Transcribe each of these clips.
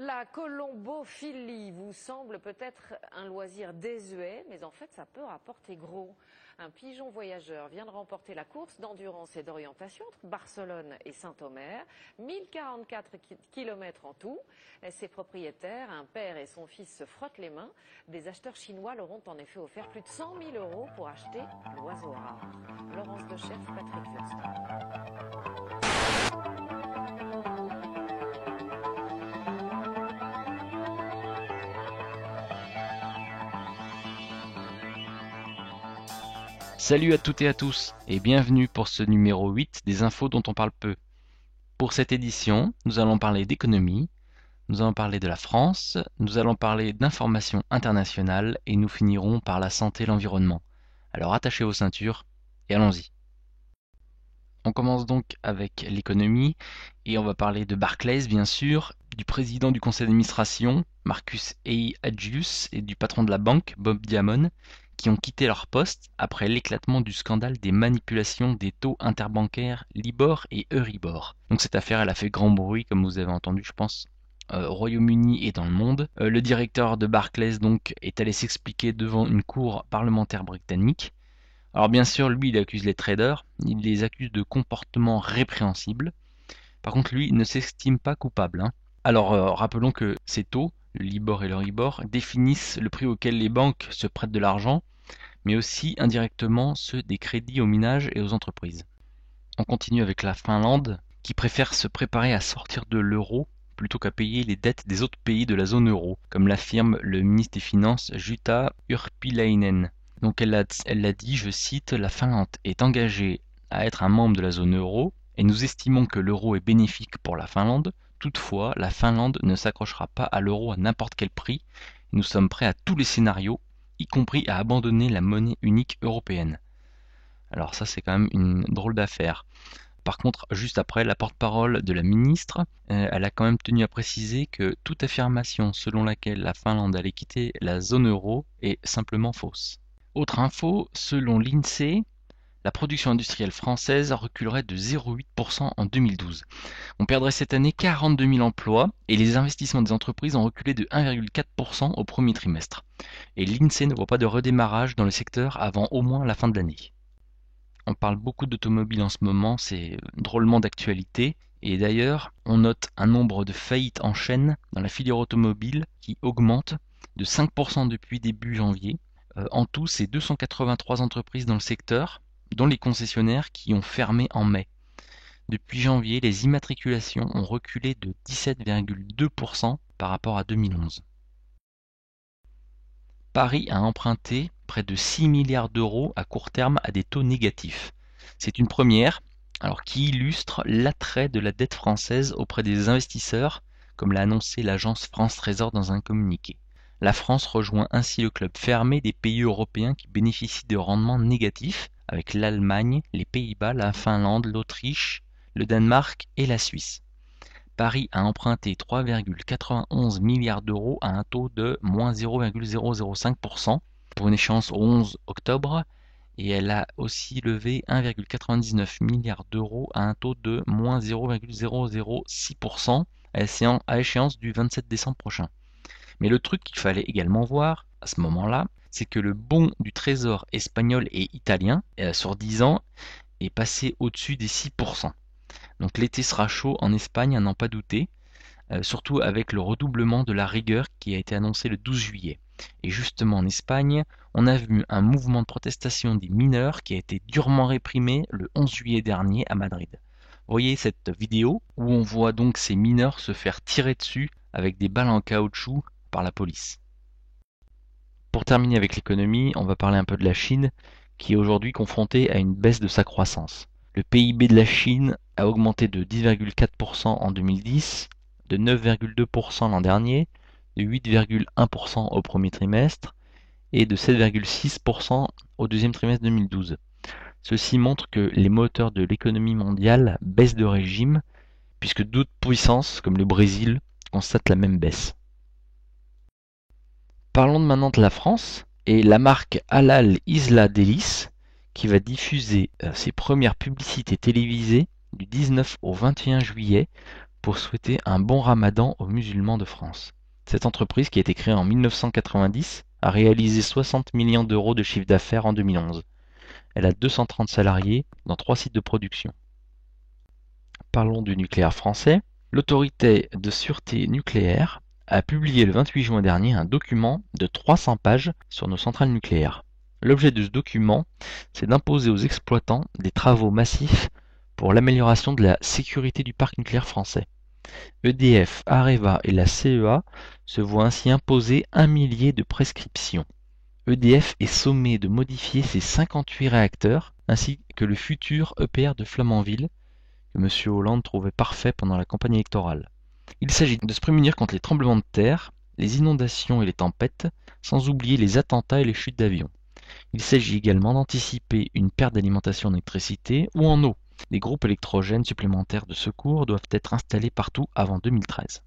La colombophilie vous semble peut-être un loisir désuet, mais en fait ça peut rapporter gros. Un pigeon voyageur vient de remporter la course d'endurance et d'orientation entre Barcelone et Saint-Omer, 1044 km en tout. Ses propriétaires, un père et son fils, se frottent les mains. Des acheteurs chinois leur ont en effet offert plus de 100 000 € pour acheter l'oiseau rare. Laurence Decherf, Patrick Furston. Salut à toutes et à tous, et bienvenue pour ce numéro 8 des infos dont on parle peu. Pour cette édition, nous allons parler d'économie, nous allons parler de la France, nous allons parler d'informations internationales et nous finirons par la santé et l'environnement. Alors attachez vos ceintures et allons-y. On commence donc avec l'économie et on va parler de Barclays bien sûr, du président du conseil d'administration, Marcus Agius, et du patron de la banque, Bob Diamond, qui ont quitté leur poste après l'éclatement du scandale des manipulations des taux interbancaires Libor et Euribor. Donc cette affaire, elle a fait grand bruit, comme vous avez entendu, je pense, au Royaume-Uni et dans le monde. Le directeur de Barclays donc est allé s'expliquer devant une cour parlementaire britannique. Alors bien sûr, lui, il accuse les traders, il les accuse de comportements répréhensibles. Par contre, lui, il ne s'estime pas coupable. Alors rappelons que ces taux, le Libor et l'Euribor, définissent le prix auquel les banques se prêtent de l'argent, mais aussi indirectement ceux des crédits aux ménages et aux entreprises. On continue avec la Finlande, qui préfère se préparer à sortir de l'euro plutôt qu'à payer les dettes des autres pays de la zone euro, comme l'affirme le ministre des Finances Jutta Urpilainen. Donc elle l'a dit, je cite, « La Finlande est engagée à être un membre de la zone euro et nous estimons que l'euro est bénéfique pour la Finlande. Toutefois, la Finlande ne s'accrochera pas à l'euro à n'importe quel prix. Nous sommes prêts à tous les scénarios, y compris à abandonner la monnaie unique européenne. » Alors ça, c'est quand même une drôle d'affaire. Par contre, juste après, la porte-parole de la ministre, elle a quand même tenu à préciser que toute affirmation selon laquelle la Finlande allait quitter la zone euro est simplement fausse. Autre info, selon l'INSEE, la production industrielle française reculerait de 0,8% en 2012. On perdrait cette année 42 000 emplois et les investissements des entreprises ont reculé de 1,4% au premier trimestre. Et l'INSEE ne voit pas de redémarrage dans le secteur avant au moins la fin de l'année. On parle beaucoup d'automobiles en ce moment, c'est drôlement d'actualité. Et d'ailleurs, on note un nombre de faillites en chaîne dans la filière automobile qui augmente de 5% depuis début janvier. En tout, c'est 283 entreprises dans le secteur, dont les concessionnaires qui ont fermé en mai. Depuis janvier, les immatriculations ont reculé de 17,2% par rapport à 2011. Paris a emprunté près de 6 milliards d'euros à court terme à des taux négatifs. C'est une première, alors qui illustre l'attrait de la dette française auprès des investisseurs, comme l'a annoncé l'agence France Trésor dans un communiqué. La France rejoint ainsi le club fermé des pays européens qui bénéficient de rendements négatifs, avec l'Allemagne, les Pays-Bas, la Finlande, l'Autriche, le Danemark et la Suisse. Paris a emprunté 3,91 milliards d'euros à un taux de moins 0,005% pour une échéance au 11 octobre et elle a aussi levé 1,99 milliard d'euros à un taux de moins 0,006% à échéance du 27 décembre prochain. Mais le truc qu'il fallait également voir à ce moment-là, c'est que le bon du trésor espagnol et italien sur 10 ans est passé au-dessus des 6%. Donc l'été sera chaud en Espagne, à n'en pas douter, surtout avec le redoublement de la rigueur qui a été annoncé le 12 juillet. Et justement en Espagne, on a vu un mouvement de protestation des mineurs qui a été durement réprimé le 11 juillet dernier à Madrid. Vous voyez cette vidéo où on voit donc ces mineurs se faire tirer dessus avec des balles en caoutchouc par la police. Pour terminer avec l'économie, on va parler un peu de la Chine qui est aujourd'hui confrontée à une baisse de sa croissance. Le PIB de la Chine a augmenté de 10,4% en 2010, de 9,2% l'an dernier, de 8,1% au premier trimestre et de 7,6% au deuxième trimestre 2012. Ceci montre que les moteurs de l'économie mondiale baissent de régime puisque d'autres puissances comme le Brésil constatent la même baisse. Parlons maintenant de la France et la marque Halal Isla Délices qui va diffuser ses premières publicités télévisées du 19 au 21 juillet pour souhaiter un bon ramadan aux musulmans de France. Cette entreprise, qui a été créée en 1990, a réalisé 60 millions d'euros de chiffre d'affaires en 2011. Elle a 230 salariés dans 3 sites de production. Parlons du nucléaire français. L'autorité de sûreté nucléaire a publié le 28 juin dernier un document de 300 pages sur nos centrales nucléaires. L'objet de ce document, c'est d'imposer aux exploitants des travaux massifs pour l'amélioration de la sécurité du parc nucléaire français. EDF, Areva et la CEA se voient ainsi imposer 1 millier de prescriptions. EDF est sommé de modifier ses 58 réacteurs ainsi que le futur EPR de Flamanville que M. Hollande trouvait parfait pendant la campagne électorale. Il s'agit de se prémunir contre les tremblements de terre, les inondations et les tempêtes, sans oublier les attentats et les chutes d'avions. Il s'agit également d'anticiper une perte d'alimentation en électricité ou en eau. Des groupes électrogènes supplémentaires de secours doivent être installés partout avant 2013.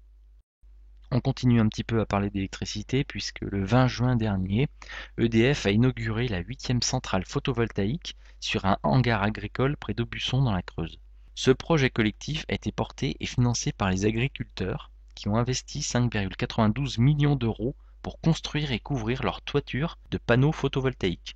On continue un petit peu à parler d'électricité puisque le 20 juin dernier, EDF a inauguré la 8e centrale photovoltaïque sur un hangar agricole près d'Aubusson dans la Creuse. Ce projet collectif a été porté et financé par les agriculteurs qui ont investi 5,92 millions d'euros pour construire et couvrir leur toiture de panneaux photovoltaïques.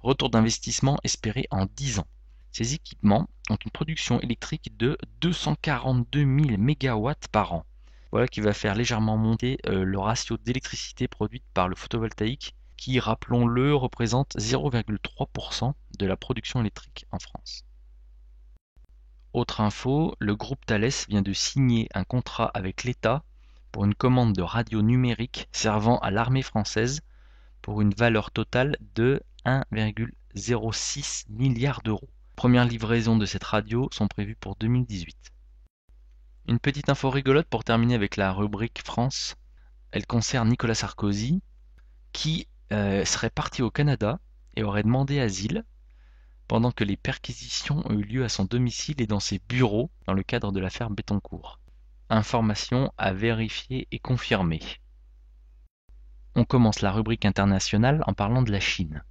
Retour d'investissement espéré en 10 ans. Ces équipements ont une production électrique de 242 000 MW par an. Voilà qui va faire légèrement monter le ratio d'électricité produite par le photovoltaïque qui, rappelons-le, représente 0,3% de la production électrique en France. Autre info, le groupe Thales vient de signer un contrat avec l'État pour une commande de radios numériques servant à l'armée française pour une valeur totale de 1,06 milliard d'euros. Premières livraisons de cette radio sont prévues pour 2018. Une petite info rigolote pour terminer avec la rubrique France. Elle concerne Nicolas Sarkozy qui serait parti au Canada et aurait demandé asile pendant que les perquisitions ont eu lieu à son domicile et dans ses bureaux dans le cadre de l'affaire Bettencourt. Information à vérifier et confirmer. On commence la rubrique internationale en parlant de la Chine.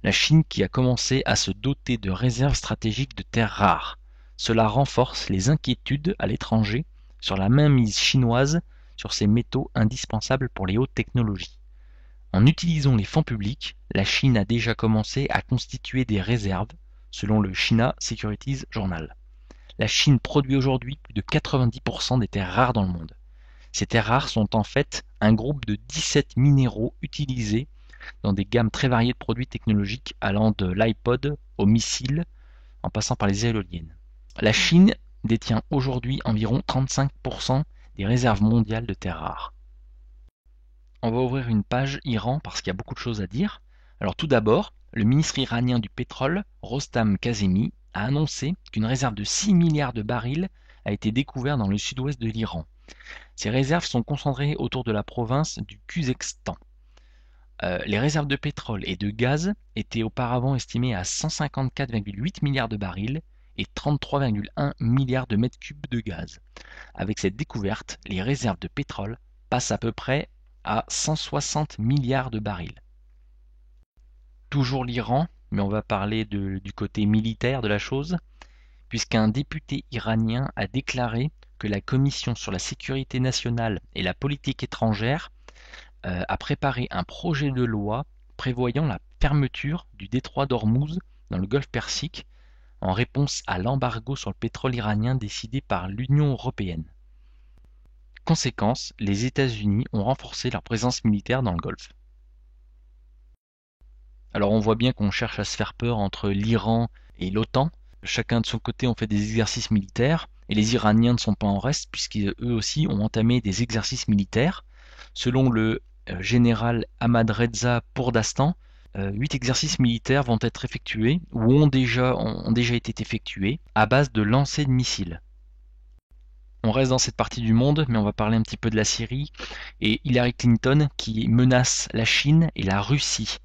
La Chine qui a commencé à se doter de réserves stratégiques de terres rares. Cela renforce les inquiétudes à l'étranger sur la mainmise chinoise sur ces métaux indispensables pour les hautes technologies. En utilisant les fonds publics, la Chine a déjà commencé à constituer des réserves, selon le China Securities Journal. La Chine produit aujourd'hui plus de 90% des terres rares dans le monde. Ces terres rares sont en fait un groupe de 17 minéraux utilisés dans des gammes très variées de produits technologiques allant de l'iPod aux missiles en passant par les éoliennes. La Chine détient aujourd'hui environ 35% des réserves mondiales de terres rares. On va ouvrir une page Iran parce qu'il y a beaucoup de choses à dire. Alors tout d'abord, le ministre iranien du pétrole, Rostam Kazemi, a annoncé qu'une réserve de 6 milliards de barils a été découverte dans le sud-ouest de l'Iran. Ces réserves sont concentrées autour de la province du Khuzestan. Les réserves de pétrole et de gaz étaient auparavant estimées à 154,8 milliards de barils et 33,1 milliards de mètres cubes de gaz. Avec cette découverte, les réserves de pétrole passent à peu près à 160 milliards de barils. Toujours l'Iran, mais on va parler du côté militaire de la chose, puisqu'un député iranien a déclaré que la Commission sur la sécurité nationale et la politique étrangère a préparé un projet de loi prévoyant la fermeture du détroit d'Ormuz dans le golfe Persique en réponse à l'embargo sur le pétrole iranien décidé par l'Union européenne. Conséquence, les États-Unis ont renforcé leur présence militaire dans le Golfe. Alors on voit bien qu'on cherche à se faire peur entre l'Iran et l'OTAN. Chacun de son côté ont fait des exercices militaires et les Iraniens ne sont pas en reste puisqu'eux aussi ont entamé des exercices militaires. Selon le général Ahmad Reza Pourdasstan, 8 exercices militaires vont être effectués ou ont déjà été effectués à base de lancers de missiles. On reste dans cette partie du monde, mais on va parler un petit peu de la Syrie et Hillary Clinton qui menace la Chine et la Russie.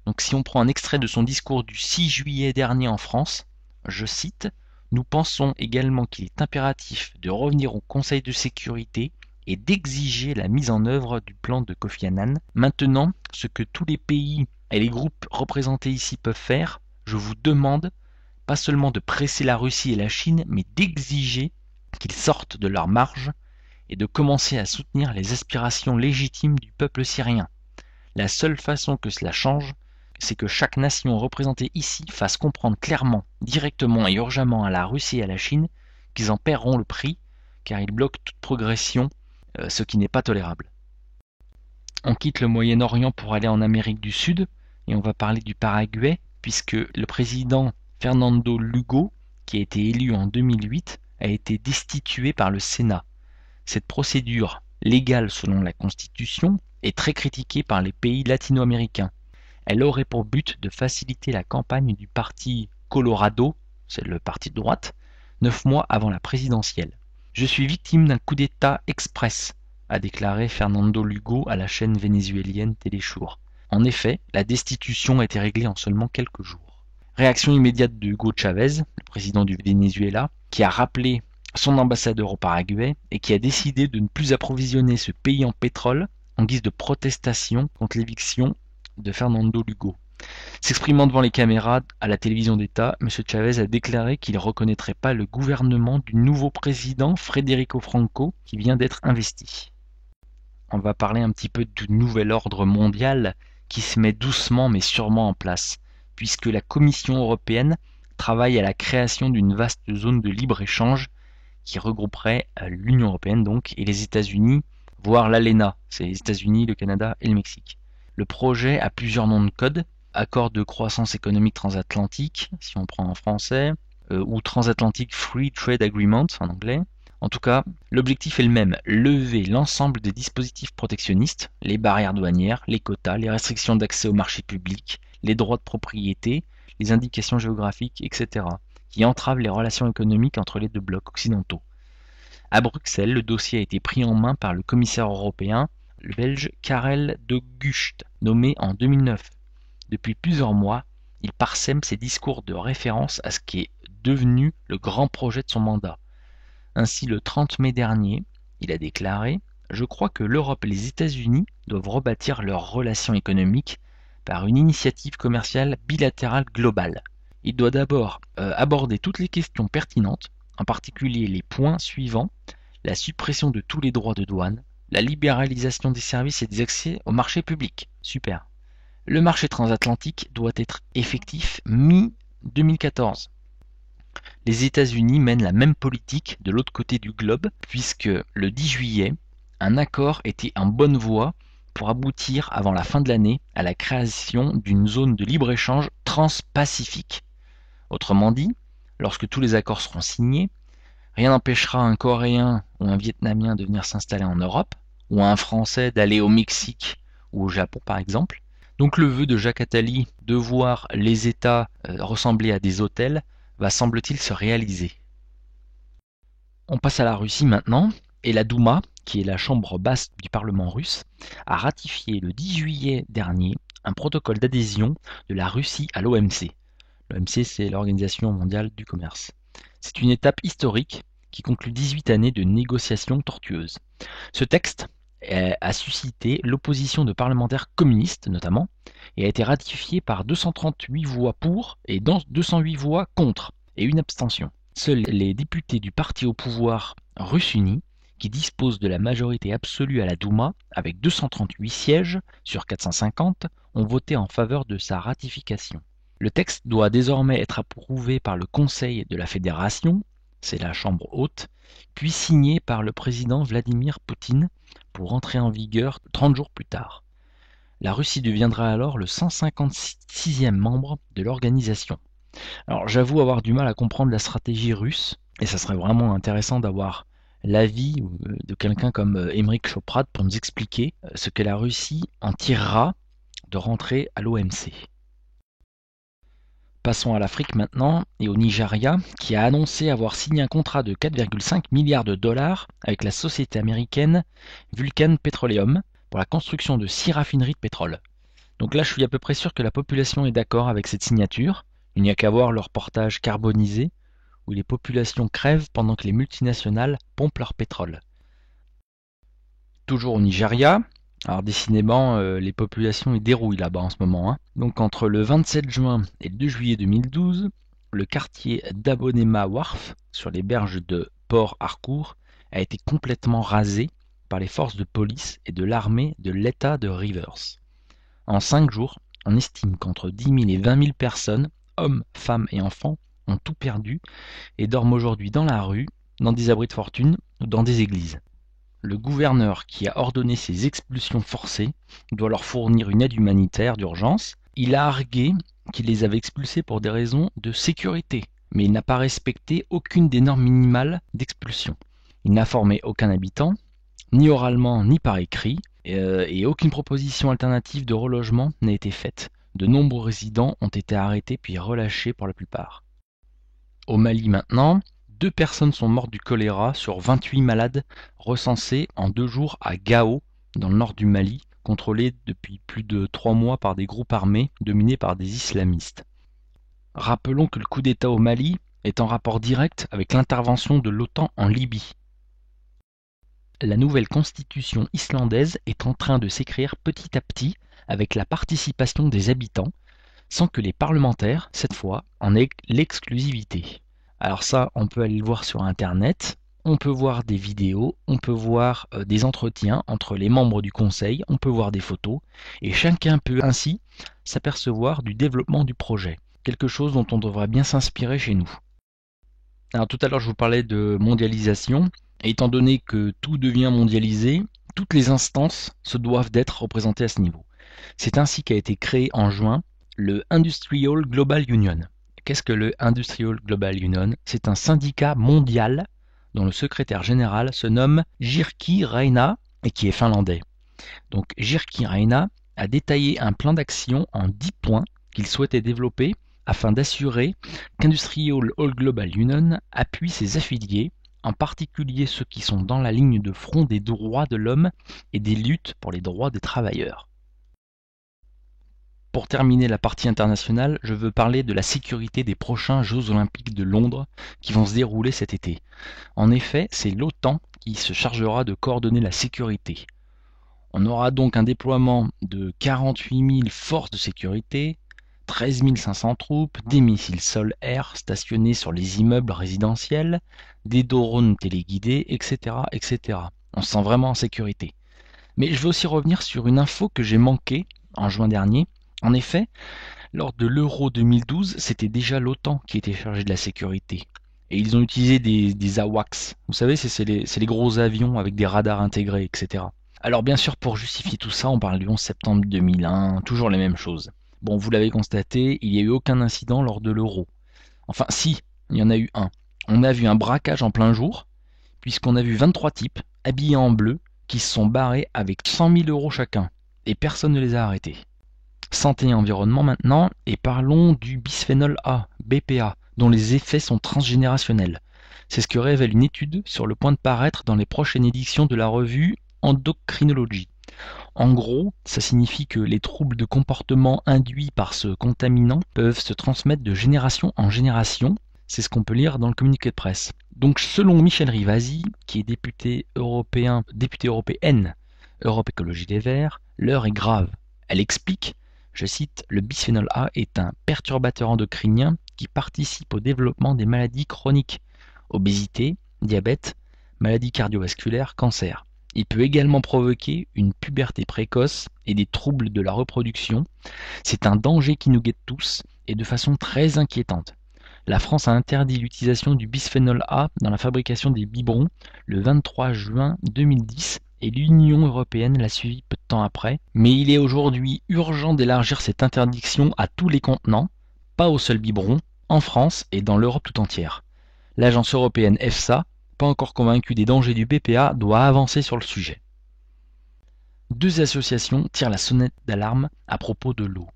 Donc si on prend un extrait de son discours du 6 juillet dernier en France, je cite « Nous pensons également qu'il est impératif de revenir au Conseil de sécurité et d'exiger la mise en œuvre du plan de Kofi Annan. Maintenant, ce que tous les pays et les groupes représentés ici peuvent faire, je vous demande pas seulement de presser la Russie et la Chine, mais d'exiger qu'ils sortent de leur marge et de commencer à soutenir les aspirations légitimes du peuple syrien. La seule façon que cela change, c'est que chaque nation représentée ici fasse comprendre clairement, directement et urgemment à la Russie et à la Chine qu'ils en paieront le prix, car ils bloquent toute progression, ce qui n'est pas tolérable. On quitte le Moyen-Orient pour aller en Amérique du Sud, et on va parler du Paraguay, puisque le président Fernando Lugo, qui a été élu en 2008, a été destitué par le Sénat. Cette procédure, légale selon la Constitution, est très critiquée par les pays latino-américains. Elle aurait pour but de faciliter la campagne du parti Colorado, c'est le parti de droite, 9 mois avant la présidentielle. Je suis victime d'un coup d'État express, a déclaré Fernando Lugo à la chaîne vénézuélienne Telesur. En effet, la destitution a été réglée en seulement quelques jours. Réaction immédiate de Hugo Chavez, le président du Venezuela, qui a rappelé son ambassadeur au Paraguay et qui a décidé de ne plus approvisionner ce pays en pétrole en guise de protestation contre l'éviction de Fernando Lugo. S'exprimant devant les caméras à la télévision d'État, M. Chavez a déclaré qu'il ne reconnaîtrait pas le gouvernement du nouveau président Federico Franco qui vient d'être investi. On va parler un petit peu du nouvel ordre mondial qui se met doucement mais sûrement en place, puisque la Commission européenne travaille à la création d'une vaste zone de libre-échange qui regrouperait l'Union européenne donc et les États-Unis, voire l'ALENA, c'est les États-Unis, le Canada et le Mexique. Le projet a plusieurs noms de code, accord de croissance économique transatlantique, si on prend en français, ou Transatlantic Free Trade Agreement en anglais. En tout cas, l'objectif est le même, lever l'ensemble des dispositifs protectionnistes, les barrières douanières, les quotas, les restrictions d'accès au marché public, les droits de propriété, les indications géographiques, etc., qui entravent les relations économiques entre les deux blocs occidentaux. À Bruxelles, le dossier a été pris en main par le commissaire européen, le belge Karel de Gucht, nommé en 2009. Depuis plusieurs mois, il parsème ses discours de référence à ce qui est devenu le grand projet de son mandat. Ainsi, le 30 mai dernier, il a déclaré « Je crois que l'Europe et les États-Unis doivent rebâtir leurs relations économiques par une initiative commerciale bilatérale globale. Il doit d'abord aborder toutes les questions pertinentes, en particulier les points suivants, la suppression de tous les droits de douane, la libéralisation des services et des accès au marché public. Super. Le marché transatlantique doit être effectif mi-2014. Les États-Unis mènent la même politique de l'autre côté du globe, puisque le 10 juillet, un accord était en bonne voie pour aboutir avant la fin de l'année à la création d'une zone de libre-échange transpacifique. Autrement dit, lorsque tous les accords seront signés, rien n'empêchera un Coréen ou un Vietnamien de venir s'installer en Europe, ou un Français d'aller au Mexique ou au Japon par exemple. Donc le vœu de Jacques Attali de voir les États ressembler à des hôtels va semble-t-il se réaliser. On passe à la Russie maintenant, et la Douma, qui est la chambre basse du Parlement russe, a ratifié le 10 juillet dernier un protocole d'adhésion de la Russie à l'OMC. L'OMC, c'est l'Organisation mondiale du commerce. C'est une étape historique qui conclut 18 années de négociations tortueuses. Ce texte a suscité l'opposition de parlementaires communistes notamment, et a été ratifié par 238 voix pour et 208 voix contre, et une abstention. Seuls les députés du parti au pouvoir Russe Uni, qui dispose de la majorité absolue à la Douma, avec 238 sièges sur 450, ont voté en faveur de sa ratification. Le texte doit désormais être approuvé par le Conseil de la Fédération, c'est la chambre haute, puis signé par le président Vladimir Poutine pour entrer en vigueur 30 jours plus tard. La Russie deviendra alors le 156e membre de l'organisation. Alors j'avoue avoir du mal à comprendre la stratégie russe, et ça serait vraiment intéressant d'avoir l'avis de quelqu'un comme Émeric Choprad pour nous expliquer ce que la Russie en tirera de rentrer à l'OMC. Passons à l'Afrique maintenant et au Nigeria, qui a annoncé avoir signé un contrat de 4,5 milliards de dollars avec la société américaine Vulcan Petroleum pour la construction de 6 raffineries de pétrole. Donc là, je suis à peu près sûr que la population est d'accord avec cette signature. Il n'y a qu'à voir le reportage carbonisé, où les populations crèvent pendant que les multinationales pompent leur pétrole. Toujours au Nigeria, alors décidément, les populations y dérouillent là-bas en ce moment. Donc entre le 27 juin et le 2 juillet 2012, le quartier d'Abonema Wharf, sur les berges de port Harcourt a été complètement rasé par les forces de police et de l'armée de l'État de Rivers. En 5 jours, on estime qu'entre 10 000 et 20 000 personnes, hommes, femmes et enfants, ont tout perdu et dorment aujourd'hui dans la rue, dans des abris de fortune ou dans des églises. Le gouverneur qui a ordonné ces expulsions forcées doit leur fournir une aide humanitaire d'urgence. Il a argué qu'il les avait expulsés pour des raisons de sécurité, mais il n'a pas respecté aucune des normes minimales d'expulsion. Il n'a formé aucun habitant, ni oralement ni par écrit, et aucune proposition alternative de relogement n'a été faite. De nombreux résidents ont été arrêtés puis relâchés pour la plupart. Au Mali maintenant, 2 personnes sont mortes du choléra sur 28 malades recensés en 2 jours à Gao, dans le nord du Mali, contrôlé depuis plus de 3 mois par des groupes armés dominés par des islamistes. Rappelons que le coup d'État au Mali est en rapport direct avec l'intervention de l'OTAN en Libye. La nouvelle constitution islandaise est en train de s'écrire petit à petit avec la participation des habitants, sans que les parlementaires, cette fois, en aient l'exclusivité. Alors ça, on peut aller le voir sur Internet, on peut voir des vidéos, on peut voir des entretiens entre les membres du conseil, on peut voir des photos, et chacun peut ainsi s'apercevoir du développement du projet, quelque chose dont on devrait bien s'inspirer chez nous. Alors tout à l'heure, je vous parlais de mondialisation, et étant donné que tout devient mondialisé, toutes les instances se doivent d'être représentées à ce niveau. C'est ainsi qu'a été créé en juin le Industrial Global Union. Qu'est-ce que le Industrial Global Union? C'est un syndicat mondial dont le secrétaire général se nomme Jyrki Raina et qui est finlandais. Donc Jyrki Raina a détaillé un plan d'action en 10 points qu'il souhaitait développer afin d'assurer qu'Industrial Global Union appuie ses affiliés, en particulier ceux qui sont dans la ligne de front des droits de l'homme et des luttes pour les droits des travailleurs. Pour terminer la partie internationale, je veux parler de la sécurité des prochains Jeux Olympiques de Londres qui vont se dérouler cet été. En effet, c'est l'OTAN qui se chargera de coordonner la sécurité. On aura donc un déploiement de 48 000 forces de sécurité, 13 500 troupes, des missiles sol-air stationnés sur les immeubles résidentiels, des drones téléguidés, etc., etc. On se sent vraiment en sécurité. Mais je veux aussi revenir sur une info que j'ai manquée en juin dernier. En effet, lors de l'Euro 2012, c'était déjà l'OTAN qui était chargé de la sécurité. Et ils ont utilisé des AWACS. Vous savez, c'est les gros avions avec des radars intégrés, etc. Alors bien sûr, pour justifier tout ça, on parle du 11 septembre 2001, toujours les mêmes choses. Bon, vous l'avez constaté, il n'y a eu aucun incident lors de l'Euro. Enfin si, il y en a eu un. On a vu un braquage en plein jour, puisqu'on a vu 23 types, habillés en bleu, qui se sont barrés avec 100 000 euros chacun. Et personne ne les a arrêtés. Santé et environnement maintenant, et parlons du bisphénol A, BPA, dont les effets sont transgénérationnels. C'est ce que révèle une étude sur le point de paraître dans les prochaines éditions de la revue Endocrinology. En gros, ça signifie que les troubles de comportement induits par ce contaminant peuvent se transmettre de génération en génération. C'est ce qu'on peut lire dans le communiqué de presse. Donc selon Michel Rivasi, qui est députée européenne Europe Écologie Les Verts, l'heure est grave. Elle explique, je cite, le bisphénol A est un perturbateur endocrinien qui participe au développement des maladies chroniques, obésité, diabète, maladies cardiovasculaires, cancer. Il peut également provoquer une puberté précoce et des troubles de la reproduction. C'est un danger qui nous guette tous et de façon très inquiétante. La France a interdit l'utilisation du bisphénol A dans la fabrication des biberons le 23 juin 2010 et l'Union européenne l'a suivi peu de temps après. Mais il est aujourd'hui urgent d'élargir cette interdiction à tous les contenants, pas au seul biberon, en France et dans l'Europe tout entière. L'agence européenne EFSA, pas encore convaincue des dangers du BPA, doit avancer sur le sujet. 2 associations tirent la sonnette d'alarme à propos de l'eau.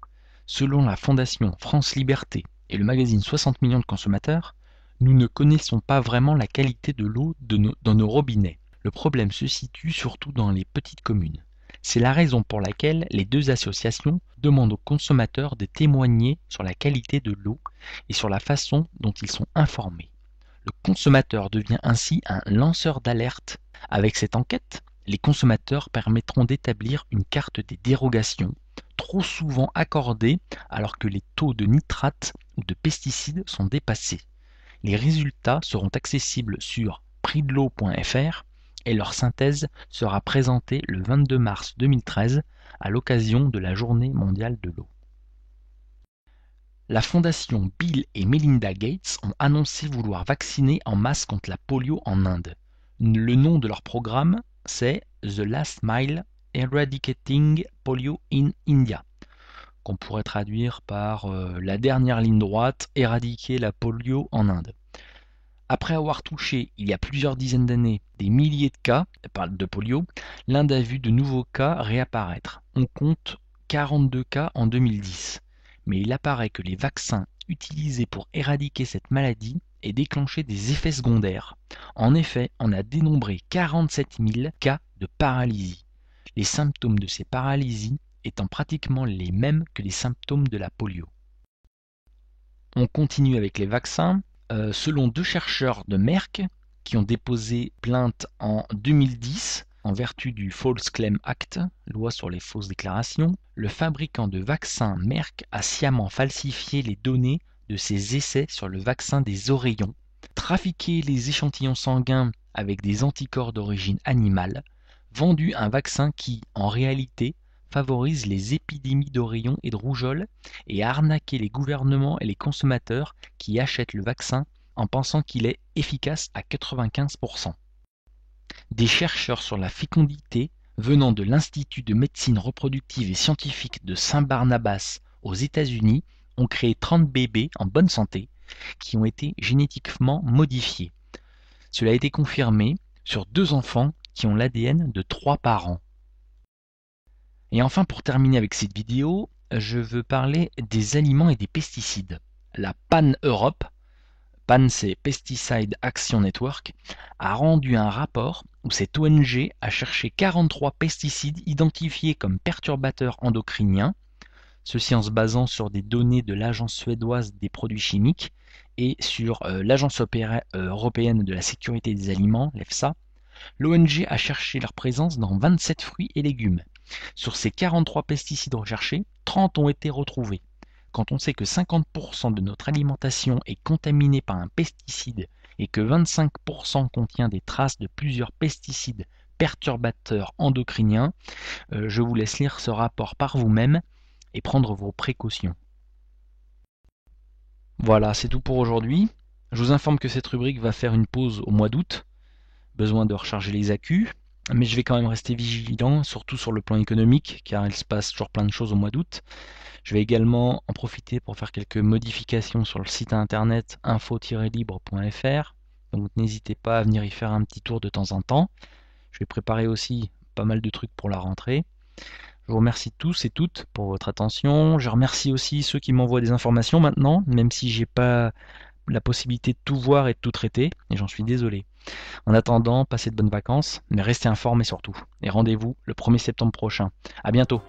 Selon la Fondation France Liberté et le magazine 60 millions de consommateurs, nous ne connaissons pas vraiment la qualité de l'eau dans nos robinets. Le problème se situe surtout dans les petites communes. C'est la raison pour laquelle les 2 associations demandent aux consommateurs de témoigner sur la qualité de l'eau et sur la façon dont ils sont informés. Le consommateur devient ainsi un lanceur d'alerte. Avec cette enquête, les consommateurs permettront d'établir une carte des dérogations, trop souvent accordées alors que les taux de nitrates ou de pesticides sont dépassés. Les résultats seront accessibles sur prixdel'eau.fr et leur synthèse sera présentée le 22 mars 2013 à l'occasion de la Journée mondiale de l'eau. La fondation Bill et Melinda Gates ont annoncé vouloir vacciner en masse contre la polio en Inde. Le nom de leur programme, c'est The Last Mile Eradicating Polio in India, qu'on pourrait traduire par la dernière ligne droite, éradiquer la polio en Inde. Après avoir touché, il y a plusieurs dizaines d'années, des milliers de cas de polio, l'Inde a vu de nouveaux cas réapparaître. On compte 42 cas en 2010. Mais il apparaît que les vaccins utilisés pour éradiquer cette maladie aient déclenché des effets secondaires. En effet, on a dénombré 47 000 cas de paralysie. Les symptômes de ces paralysies étant pratiquement les mêmes que les symptômes de la polio. On continue avec les vaccins. Selon 2 chercheurs de Merck qui ont déposé plainte en 2010 en vertu du False Claim Act, loi sur les fausses déclarations, le fabricant de vaccins Merck a sciemment falsifié les données de ses essais sur le vaccin des oreillons, trafiqué les échantillons sanguins avec des anticorps d'origine animale, vendu un vaccin qui, en réalité, favorise les épidémies d'oreillons et de rougeole et a arnaqué les gouvernements et les consommateurs qui achètent le vaccin en pensant qu'il est efficace à 95%. Des chercheurs sur la fécondité venant de l'Institut de médecine reproductive et scientifique de Saint-Barnabas aux États-Unis ont créé 30 bébés en bonne santé qui ont été génétiquement modifiés. Cela a été confirmé sur 2 enfants qui ont l'ADN de 3 parents. Et enfin, pour terminer avec cette vidéo, je veux parler des aliments et des pesticides. La PAN Europe, PAN c'est Pesticide Action Network, a rendu un rapport où cette ONG a cherché 43 pesticides identifiés comme perturbateurs endocriniens, ceci en se basant sur des données de l'Agence suédoise des produits chimiques et sur l'Agence européenne de la sécurité des aliments, l'EFSA. L'ONG a cherché leur présence dans 27 fruits et légumes. Sur ces 43 pesticides recherchés, 30 ont été retrouvés. Quand on sait que 50% de notre alimentation est contaminée par un pesticide et que 25% contient des traces de plusieurs pesticides perturbateurs endocriniens, je vous laisse lire ce rapport par vous-même et prendre vos précautions. Voilà, c'est tout pour aujourd'hui. Je vous informe que cette rubrique va faire une pause au mois d'août. Besoin de recharger les accus. Mais je vais quand même rester vigilant, surtout sur le plan économique, car il se passe toujours plein de choses au mois d'août. Je vais également en profiter pour faire quelques modifications sur le site internet info-libre.fr. Donc n'hésitez pas à venir y faire un petit tour de temps en temps. Je vais préparer aussi pas mal de trucs pour la rentrée. Je vous remercie tous et toutes pour votre attention. Je remercie aussi ceux qui m'envoient des informations maintenant, même si j'ai pas la possibilité de tout voir et de tout traiter, et j'en suis désolé. En attendant, passez de bonnes vacances, mais restez informés surtout. Et rendez-vous le 1er septembre prochain. À bientôt.